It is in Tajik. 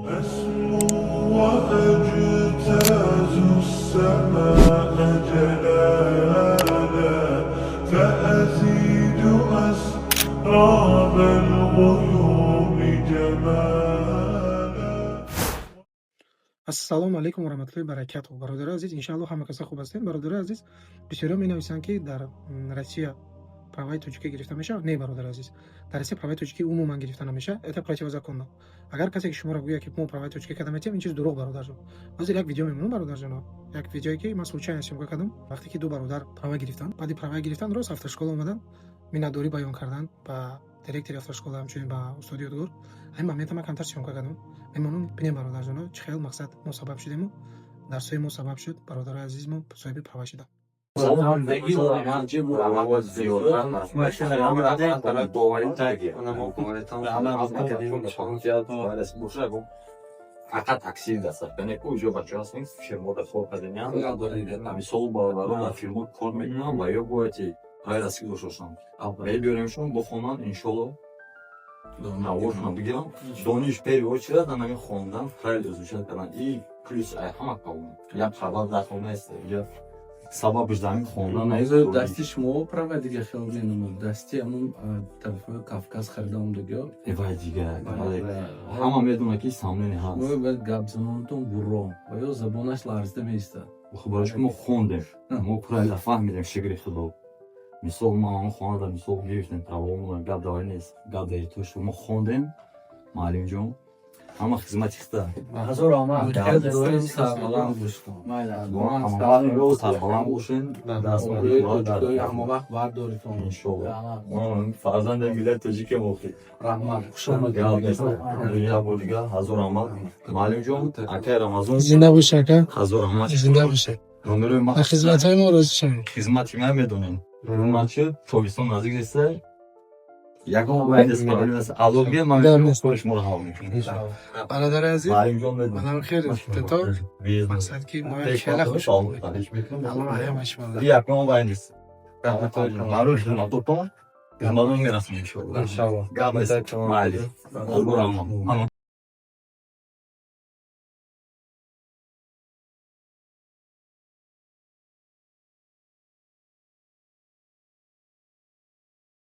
أسمو وأجتاز السماء جلالا فأزيد أسراب الغيوم جمالا. ассалому алайкум ва rahmatullohi баракатуҳ. бародари азиз, иншааллоҳ ҳама каса хуб ҳастед. бародари азиз, бисёриҳо менависанд ки дар Россия праваи тоҷикӣ гирифта мешавад. Не, бародари азиз, дар Россия праваи тоҷикӣ умуман гирифта намешавад. Это противозаконно. Агар касе ки шуморо гӯяд ки мо праваи тоҷикӣ карда метавонем, ин чиз дурӯғ, бародарҷон. ҳозир як видео мемонам, бародарҷон. Як видеое ки ман случайно съёмка кардам, вақте ки ду бародар праваи гирифтанд. Баъди праваи гирифтан рост автошкола омадан миннатдорӣ баён карданд ба директори автошкола, ҳамчунин ба устоди ёдгор. ҳамин момента ман камтар съёмка кардам. мемонам, бинем бародарҷон, чӣ хел мақсад мо сабаб шудему, дарсои мо сабаб шуд, бародари азиз мо соҳиби права шуда. فقط تاکسی دست کنه کجا بچه هستین شرموت خوب کردنیم مثال باوران فیلم کار میکنم و یا باید غیر از کدوم شدم اول بیاریمشون بخونن انشالله نوارشون بگیرم دانش پیوچه دارم خوندم خیلی زوجه کردن این پلیس همه کامون یا خبر داشتم است یا سببش دارم خوندن از دستی شما پروا دیگه خیلی نمود دستی همون طرف کافکاز خریدم دیگه ایوای دیگه همه میدونه که سامنه هست ما بعد گابزنونتون برو و یا زبانش لرزیده میسته خبرش که ما خوندیم ما پرایلا فهمیدیم شگری خدا مثال ما هم خواندم مثال گرفتیم پروامون گاب داری نیست گاب داری توش ما خوندیم معلم جون همه خدمت خدا حضور آمد دستم سربلند بشتم همه رو سربلند باشین دست توی همه وقت برداریتون انشالله فرزند ملت تاجیک موقعی رحمت خوش آمد دنیا بودیگه حضور آمد معلم جون اکه رمضان زنده باش ака, حضور آمد زنده باش. номери ма аз хизматҳои мо розӣ шавед. хизмати ма медонем рӯмачи тобистон наздик неста ягон вайдес проблем алогия ман кош мо ҳал мекунем бародари азиз, маълим ҷон медонем манам хеле тето мақсад ки мо хеле хуш алло ҳаямаш валла ягон вайдес маруш натопам хизматон мерасем иншаллоh иншаллоh гап нест маълим алгорам